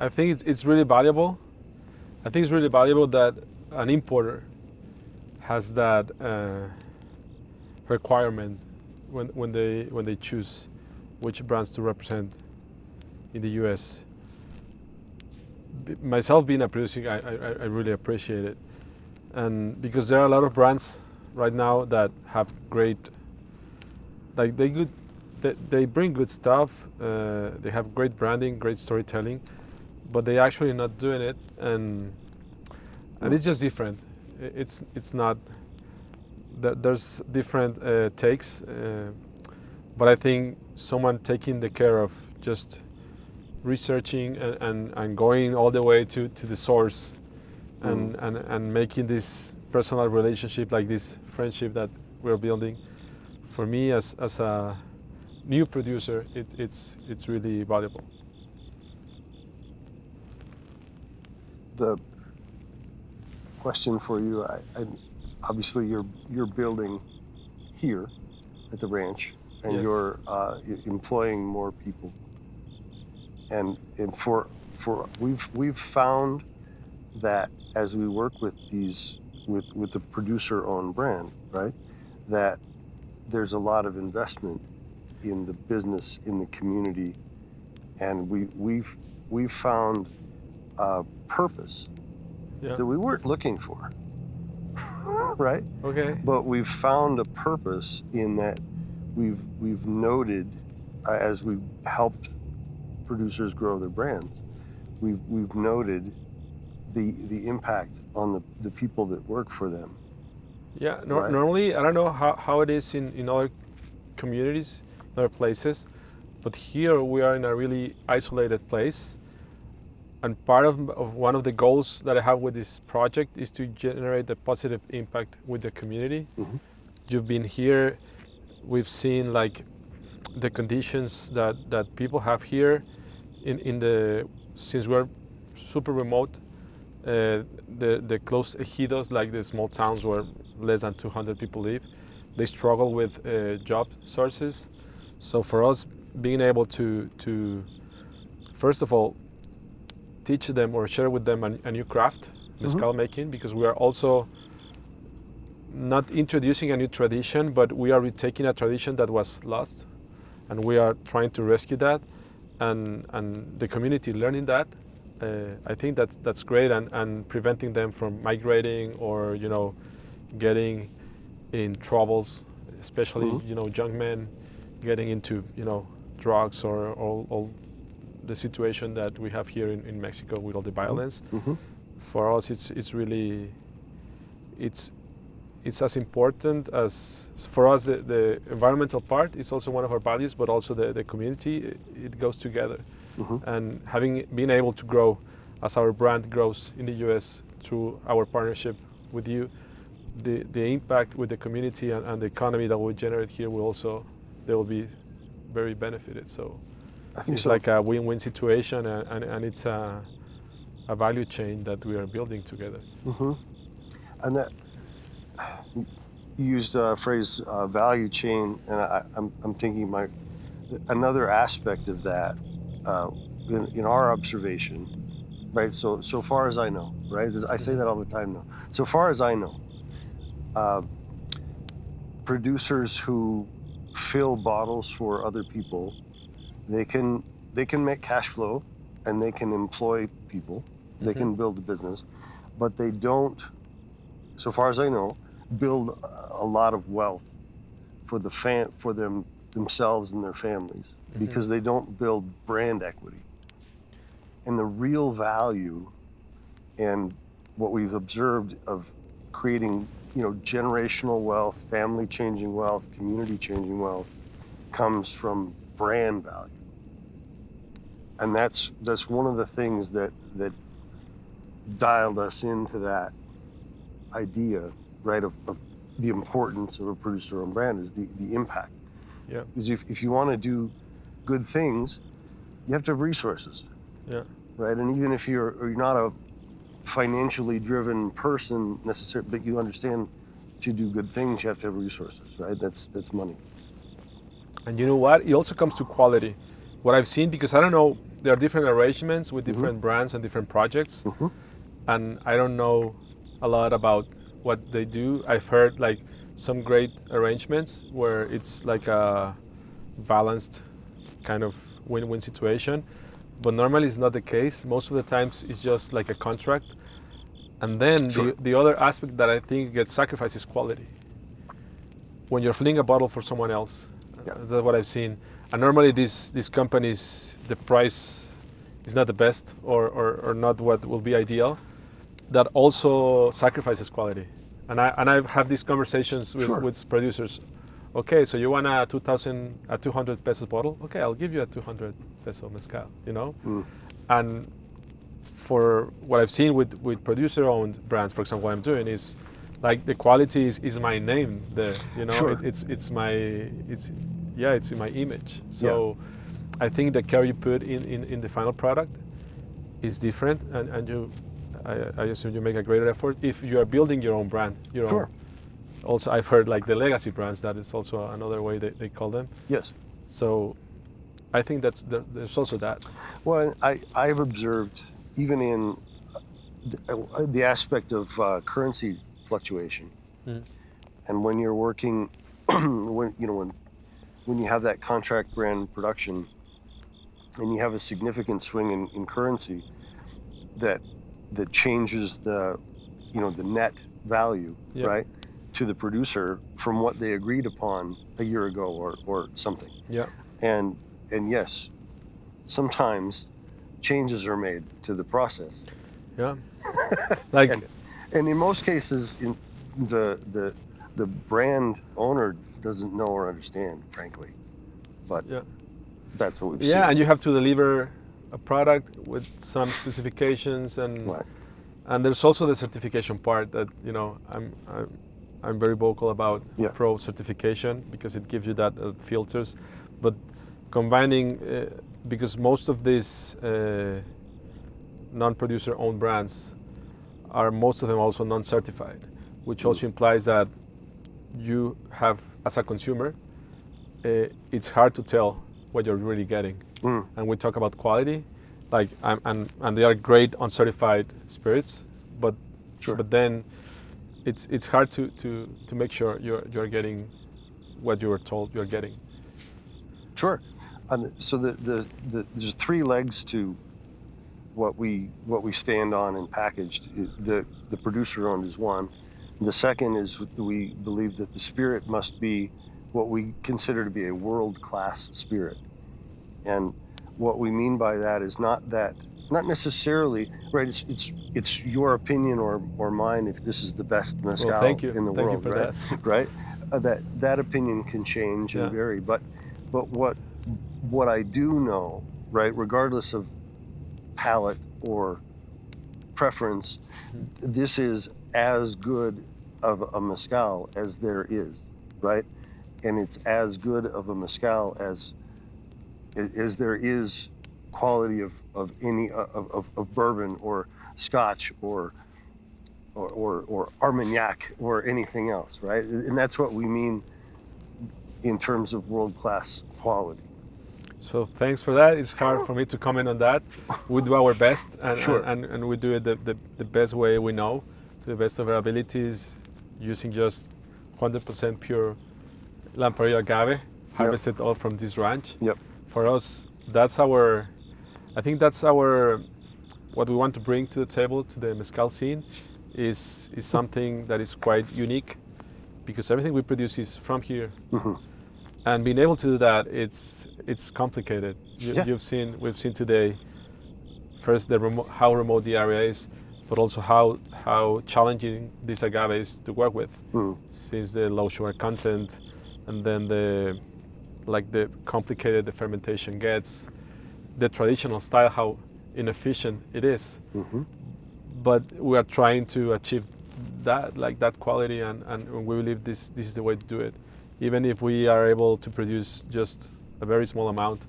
I think it's really valuable. I think it's really valuable that an importer has that requirement when they choose which brands to represent in the U.S. Myself being a producer, I really appreciate it, and because there are a lot of brands right now that have great, like they bring good stuff. They have great branding, great storytelling, but they actually not doing it, and it's just different. It's not. There's different takes, but I think someone taking the care of just researching and going all the way to the source, and making this personal relationship, like this friendship that we're building. For me, as a new producer, it's really valuable. The question for you, obviously you're building here at the ranch, and Yes. you're employing more people. And for we've found that as we work with these with the producer-owned brand, right, that there's a lot of investment in the business, in the community, and we've found purpose Yeah. that we weren't looking for, right? Okay. But we've found a purpose in that we've noted, as we've helped producers grow their brands, we've noted the impact on the people that work for them. Yeah. Right. Normally, I don't know how it is in other communities, other places, but here we are in a really isolated place. And part of one of the goals that I have with this project is to generate a positive impact with the community. Mhm. You've been here. We've seen like the conditions that people have here in the, since we're super remote, the close ejidos, like the small towns where less than 200 people live, they struggle with job sources. So for us, being able to first of all teach them or share with them a new craft, mezcal making, because we are also not introducing a new tradition, but we are retaking a tradition that was lost, and we are trying to rescue that, and the community learning that. I think that's great, and preventing them from migrating or getting in troubles, especially young men getting into drugs or all the situation that we have here in Mexico with all the violence. For us, it's really it's as important as, for us, the environmental part is also one of our values, but also the community. It goes together. And been able to grow as our brand grows in the US through our partnership with you, the impact with the community and the economy that we generate here they will be very benefited. So I think it's so. like a win-win situation, and it's a value chain that we are building together. And that you used a phrase, value chain, and I'm thinking another aspect of that, in our observation, right? So far as I know, right? I say that all the time now. So far as I know, producers who fill bottles for other people, they can make cash flow, and they can employ people, they can build a business, but they don't, so far as I know, build a lot of wealth for themselves and their families, because they don't build brand equity. And the real value and what we've observed of creating, generational wealth, family changing wealth, community changing wealth, comes from brand value. And that's one of the things that dialed us into that idea, right, of the importance of a producer-owned brand, is the impact. Yeah. Because if you want to do good things, you have to have resources. Yeah. Right, and even if you're not a financially driven person necessarily, but you understand to do good things, you have to have resources, right? That's money. And you know what? It also comes to quality. What I've seen, because I don't know there are different arrangements with different brands and different projects, and I don't know a lot about what they do. I've heard like some great arrangements where it's like a balanced kind of win-win situation, but normally it's not the case. Most of the times it's just like a contract, and then the other aspect that I think gets sacrificed is quality. When you're filling a bottle for someone else, that's what I've seen. And normally these companies, the price is not the best or not what will be ideal. That also sacrifices quality. And I've had these conversations with producers. Okay, so you want a 200 pesos bottle? Okay, I'll give you a 200 peso mezcal, you know? And for what I've seen with producer-owned brands, for example, what I'm doing is like the quality is my name there, you know? It's in my image. So I think the care you put in the final product is different, and I assume you make a greater effort if you are building your own brand, your own. Also, I've heard like the legacy brands. That is also another way they call them. Yes. So, I think there's also that. Well, I've observed even in the aspect of currency fluctuation, and when you're working, when you have that contract brand production, and you have a significant swing in currency, that changes the net value, right, to the producer from what they agreed upon a year ago or something. Yeah. And yes, sometimes changes are made to the process. Yeah. Like and in most cases, in the brand owner doesn't know or understand, frankly. But that's what we've seen. Yeah, and you have to deliver a product with some specifications, and there's also the certification part that I'm very vocal about pro certification, because it gives you that filters. But combining, because most of these non-producer owned brands are most of them also non-certified, which also implies that you have, as a consumer, it's hard to tell what you're really getting. And we talk about quality, like and they are great uncertified spirits, but then it's hard to make sure you're getting what you were told you're getting. Sure. So there's three legs to what we stand on and packaged. The producer owned is one. The second is we believe that the spirit must be what we consider to be a world-class spirit. And what we mean by that is not necessarily, right, it's your opinion or mine if this is the best mezcal in the world, right? Right? That opinion can change and vary, but what I do know, right, regardless of palate or preference, this is as good of a mezcal as there is, right? And it's as good of a mezcal as there is quality of any of bourbon or Scotch or Armagnac or anything else, right? And that's what we mean in terms of world-class quality. So thanks for that. It's hard for me to comment on that. We do our best, and we do it the best way we know, to the best of our abilities, using just 100% pure Lamparilla agave, harvested all from this ranch. For us, I think that's what we want to bring to the table, to the mezcal scene, is something that is quite unique, because everything we produce is from here. And being able to do that, it's complicated. We've seen today, first how remote the area is, but also how challenging this agave is to work with, since the low sugar content, and then the complicated the fermentation gets, the traditional style, how inefficient it is. But we are trying to achieve that quality, and we believe this is the way to do it. Even if we are able to produce just a very small amount,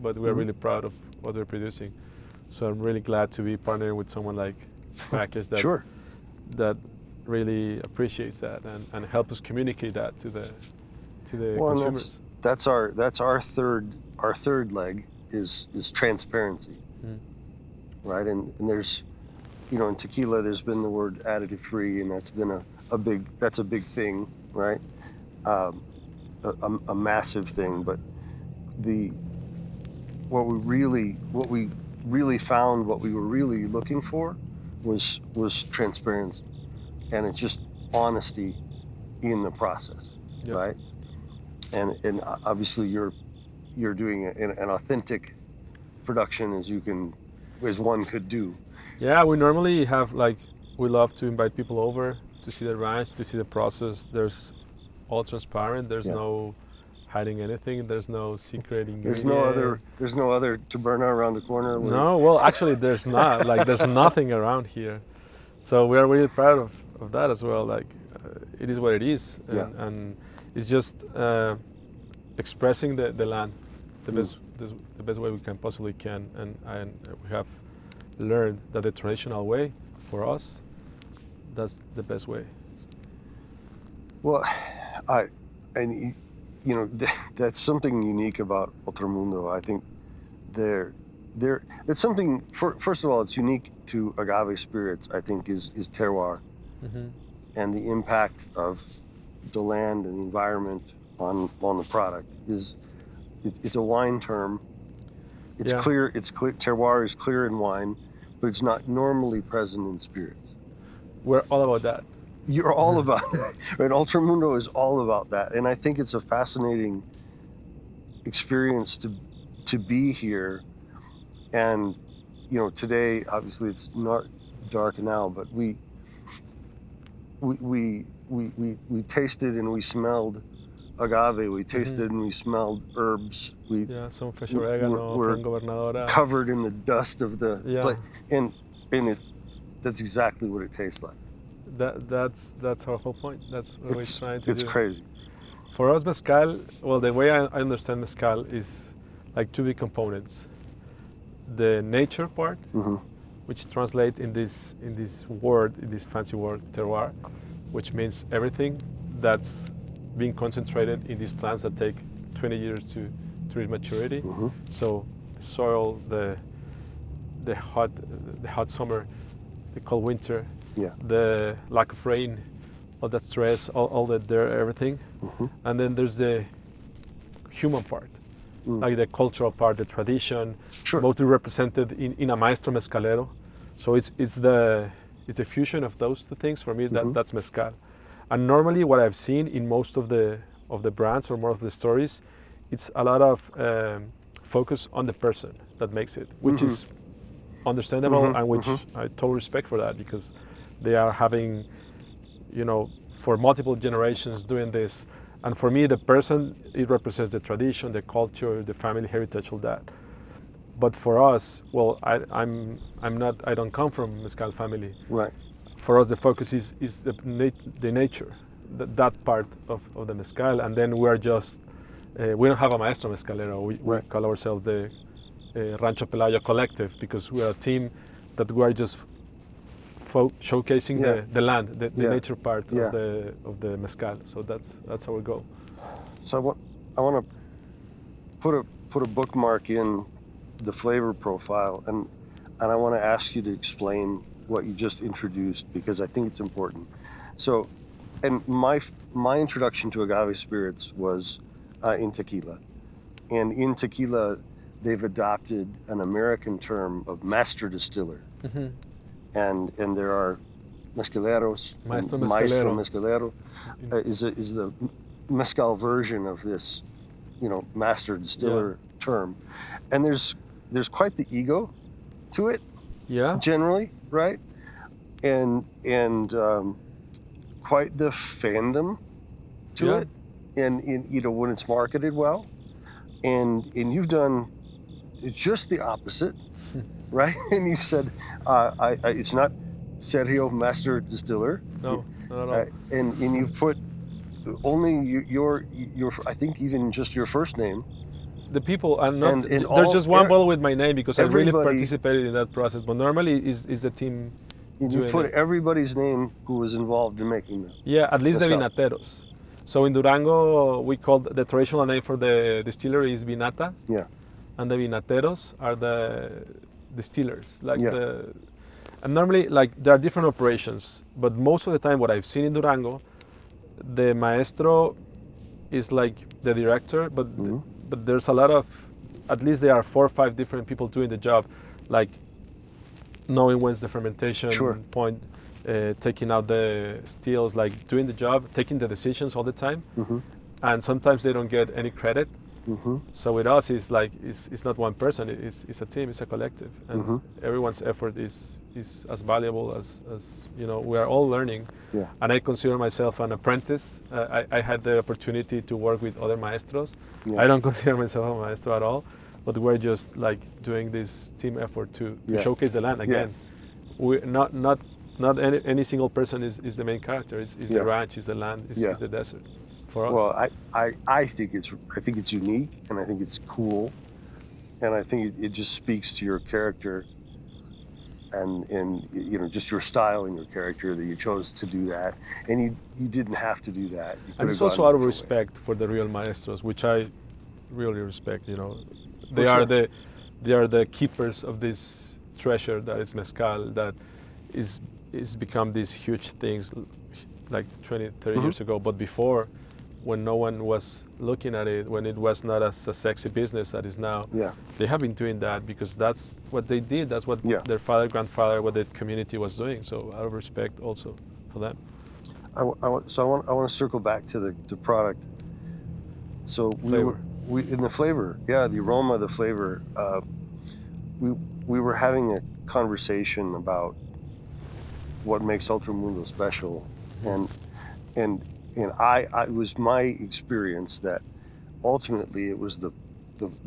but we're really proud of what we're producing. So I'm really glad to be partnering with someone like Package that really appreciates that and help us communicate that to the consumers. That's our third leg, is transparency, right? And there's, in tequila, there's been the word additive free, and that's been a big thing, right? A massive thing. But what we really found, what we were really looking for, was transparency, and it's just honesty in the process, Yep. right? And obviously you're doing an authentic production as one could do. Yeah, we normally have we love to invite people over to see the ranch, to see the process. There's all transparent. There's Yeah. no hiding anything. There's no secret ingredient. There's no other taberna around the corner. No, well, actually, there's not. There's nothing around here. So we are really proud of that as well. It is what it is, and it's just expressing the land the best way we can possibly can, and we have learned that the traditional way for us, that's the best way. Well, that's something unique about Ultramundo. I think that's something. First of all, it's unique to agave spirits. I think is terroir, and the impact of the land and the environment on the product it's a wine term. It's clear. It's clear. Terroir is clear in wine, but it's not normally present in spirits. We're all about that. You're all about that, right? Ultramundo is all about that, and I think it's a fascinating experience to be here. And today, obviously, it's not dark now, but we tasted and we smelled agave. We tasted and we smelled herbs. Some fresh oregano from Gobernadora. Covered in the dust of the and that's exactly what it tastes like. That's our whole point. That's what we're trying to do. It's crazy. For us, mezcal, well, the way I understand mezcal is like two big components. The nature part, which translates in this fancy word, terroir, which means everything that's being concentrated in these plants that take 20 years to reach maturity. So the soil, the hot summer, the cold winter, the lack of rain, all that stress, all that dirt, everything. And then there's the human part, like the cultural part, the tradition, mostly represented in a maestro mezcalero. So it's the fusion of those two things. For me, that's mezcal. And normally, what I've seen in most of the brands or more of the stories, it's a lot of focus on the person that makes it, which is understandable, and which I totally respect for that, because they are having, for multiple generations doing this. And for me, the person, it represents the tradition, the culture, the family heritage, all that. But for us, well, I don't come from mezcal family. Right. For us, the focus is the nature, that part of the mezcal, and then we are just we don't have a maestro mezcalero. We call ourselves the Rancho Pelayo Collective, because we are a team that we are just showcasing the land, the nature part of the mezcal. So that's how we go. So I want to put a bookmark in the flavor profile, and I want to ask you to explain what you just introduced, because I think it's important. So, and my introduction to agave spirits was in tequila, and in tequila they've adopted an American term of master distiller, and there are mezcaleros. Maestro mezcalero is the mezcal version of this, master distiller term, and there's quite the ego to it. Generally, right? And quite the fandom to it, and when it's marketed well, and you've done just the opposite, right? And you said it's not Sergio Master Distiller. No, not at all. And you've put only your I think even just your first name. The people, there's just one bottle with my name, because I really participated in that process. But normally is the team. You put everybody's name who was involved in making them. Yeah, at least the vinateros. So in Durango, we called the traditional name for the distillery is Vinata. Yeah. and the vinateros are the distillers. Like Yeah. and normally, like, there are different operations, but most of the time, what I've seen in Durango, the maestro is like the director, but there's a lot of, at least there are 4 or 5 different people doing the job, like knowing when's the fermentation Sure. point, taking out the stills, like doing the job, taking the decisions all the time, and sometimes they don't get any credit. So with us, it's like it's not one person; it's a team, it's a collective, and everyone's effort is as valuable as we are all learning. Yeah. And I consider myself an apprentice. I had the opportunity to work with other maestros. Yeah. I don't consider myself a maestro at all, but we're just like doing this team effort to Yeah. showcase the land again. We not any single person is the main character. It's Yeah. the ranch, it's the land, it's the desert. For us. Well, I think it's unique, and I think it's cool, and I think it just speaks to your character, and just your style and your character that you chose to do that, and you didn't have to do that. You And could it's have also gone out of a different way. respect for the real maestros, which I really respect. They For are sure. they are the keepers of this treasure that is mezcal, that is become these huge things like 20, 30 years ago. But before, when no one was looking at it, when it was not as a sexy business that is now, Yeah. they have been doing that because that's what they did. That's what Yeah. their father, grandfather, what the community was doing. So out of respect also for them. I want to circle back to the product. So Flavor. we in the flavor, the aroma, the flavor. We were having a conversation about what makes Ultramundo special, and it was my experience that ultimately it was the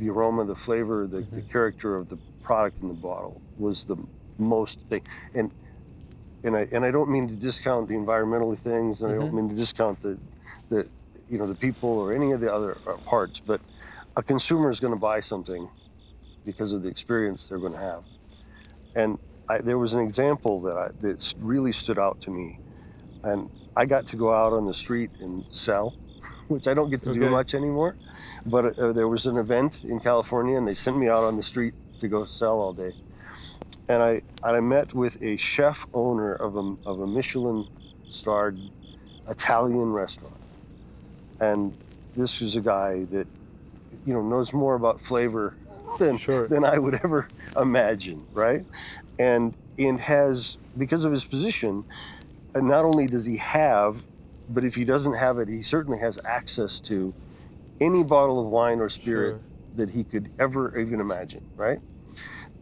aroma, the flavor, the character of the product in the bottle was the most thing. And I don't mean to discount the environmental things, and I don't mean to discount the people or any of the other parts, but a consumer is going to buy something because of the experience they're going to have. And there was an example that really stood out to me, and I got to go out on the street and sell, which I don't get to do Okay. much anymore. But there was an event in California, and they sent me out on the street to go sell all day. And I met with a chef owner of a Michelin-starred Italian restaurant, and this is a guy that knows more about flavor Sure. than I would ever imagine, right? And has, because of his position, and not only does he have, but if he doesn't have it, he certainly has access to any bottle of wine or spirit that he could ever even imagine, right?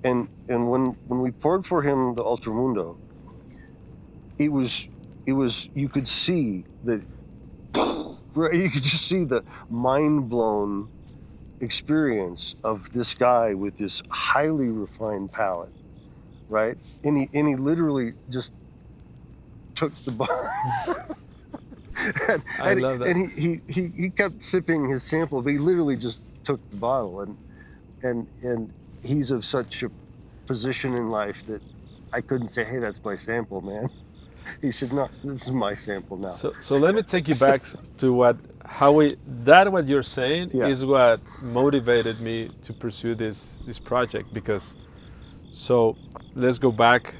And when we poured for him the Ultramundo, it was you could see that, right? You could just see the mind blown experience of this guy with this highly refined palate, right? And he literally just took the bottle. I love that. And he kept sipping his sample, but he literally just took the bottle, and he's of such a position in life that I couldn't say, hey, that's my sample, man. He said, no, this is my sample now. So let me take you back to what you're saying is what motivated me to pursue this project, because so let's go back,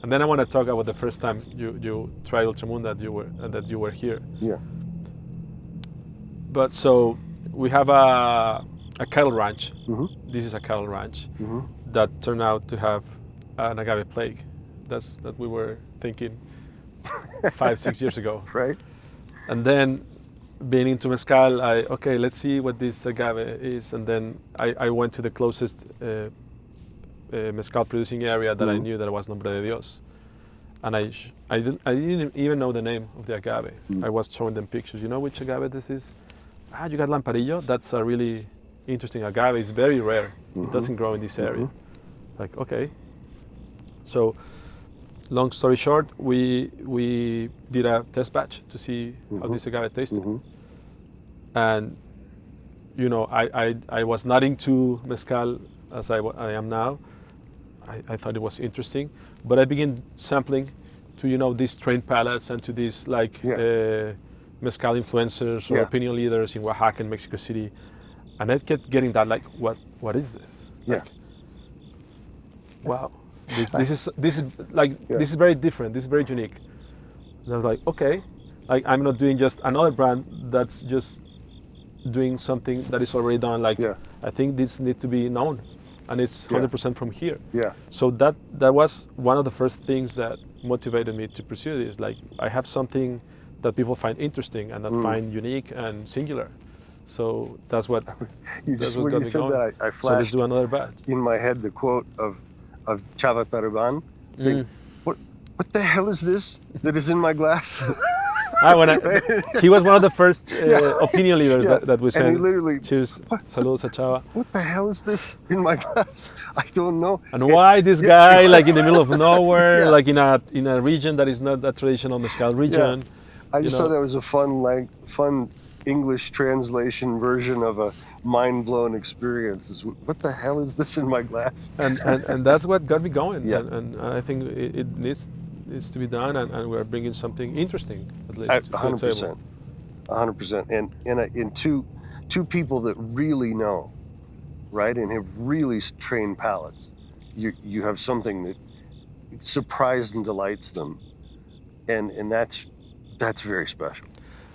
and then I want to talk about the first time you tried Ultramundo that you were here. Yeah. But so we have a cattle ranch. Mm-hmm. This is a cattle ranch Mm-hmm. that turned out to have an agave plague. That we were thinking 5-6 years ago. Right. And then being into mezcal, let's see what this agave is. And then I went to the closest mezcal producing area that I knew that was Nombre de Dios. And I didn't even know the name of the agave. I was showing them pictures. You know which agave this is? You got Lamparillo? That's a really interesting agave. It's very rare. It doesn't grow in this area. Like, okay. So, long story short, we did a test batch to see how this agave tasted. And, I was not into mezcal as I am now. I thought it was interesting, but I began sampling to these trained palates and to these mezcal influencers or opinion leaders in Oaxaca and Mexico City, And I kept getting that like, what is this? Yeah. Like, wow, this is like Yeah. this is very different. This is very unique. And I was like, okay, like I'm not doing just another brand that's just doing something that is already done. Like Yeah. I think this needs to be known, and it's Yeah. 100% from here. Yeah. So that was one of the first things that motivated me to pursue this. Like I have something that people find interesting and that find unique and singular. So that's what You that's just what when got you me said going. that, I So let's flashed do another batch. in my head the quote of Chava Paraban saying, "What the hell is this that is in my glass?" He was one of the first opinion leaders Yeah. that we And he sent. literally, Cheers, saludos a Chava. "What the hell is this in my glass? I don't know." And why this Yeah. guy, like in the middle of nowhere, Yeah. like in a region that is not a traditional mezcal region? I you just know? thought that was a fun English translation version of a mind-blown experience. Is what the hell is this in my glass? And that's what got me going. Yeah. And I think it needs to be done, and we're bringing something interesting at least to the table. 100%, 100%, and two people that really know, right, and have really trained palates. You have something that surprised and delights them, and that's very special.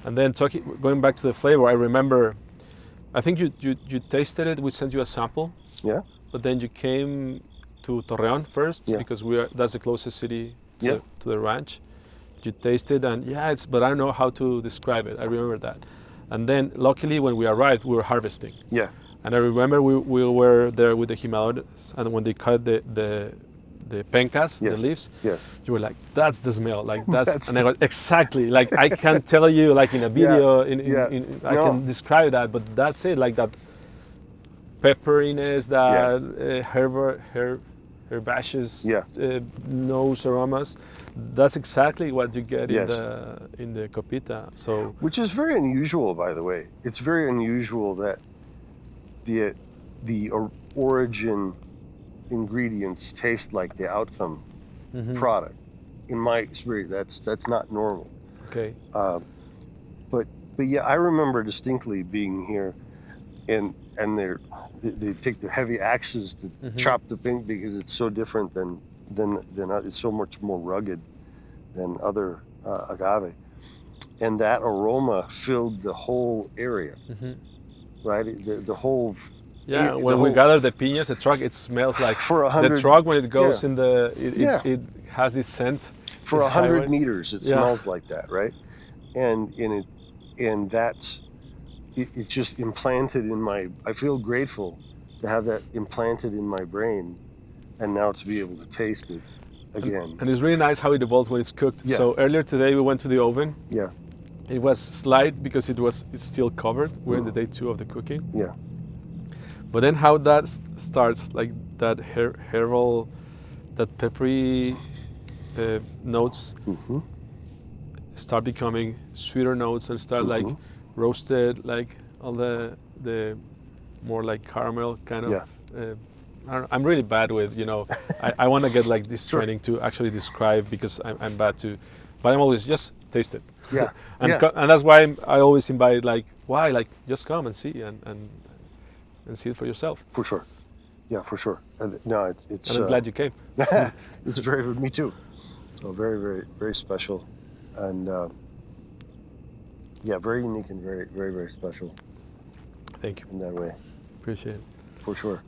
And then going back to the flavor, I remember, I think you tasted it. We sent you a sample, Yeah. but then you came to Torreon first Yeah. because that's the closest city Yeah. to the ranch. You tasted and but I don't know how to describe it. I remember that. And then luckily when we arrived, we were harvesting. Yeah. And I remember we were there with the Himalayas, and when they cut the pencas, the Yes. leaves, Yes. you were like, that's the smell, like That's and I go, exactly, like I can't tell you, like in a video, Yeah. I can describe that, but that's it, like that pepperiness, that herbaceous Yeah. nose aromas. That's exactly what you get Yes. in the copita. So Which is very unusual, by the way. It's very unusual that the origin ingredients taste like the outcome product. In my experience, that's not normal. okay, But yeah, I remember distinctly being here, and they take the heavy axes to chop the pink because it's so different than it's so much more rugged than other agave, and that aroma filled the whole area, right? The whole. yeah. the When we whole- gather the piñas, the truck, it smells like For the 100 truck when it goes yeah. in the Yeah. it has this scent. For the 100 highway. meters, it Yeah. smells like that, right? And that's it just implanted in my. I feel grateful to have that implanted in my brain, and now to be able to taste it again. And it's really nice how it evolves when it's cooked. Yeah. So earlier today we went to the oven. Yeah, It was slight because it's still covered. We're in the day 2 of the cooking. yeah, But then how that starts, like that herbal, that peppery notes start becoming sweeter notes and start like roasted, like all the more like caramel kind of. Yeah. I don't know, I'm really bad with, I want to get like this Sure. training to actually describe because I'm bad to, but I'm always just taste it. Yeah, and, yeah. and that's why I always invite like, why? Like just come and see and see it for yourself. for sure. Yeah, for sure. No, it's. And I'm glad you came. This is me too. So very, very, very special, and yeah, very unique and very, very, very special Thank you. in that way, Appreciate it. for sure.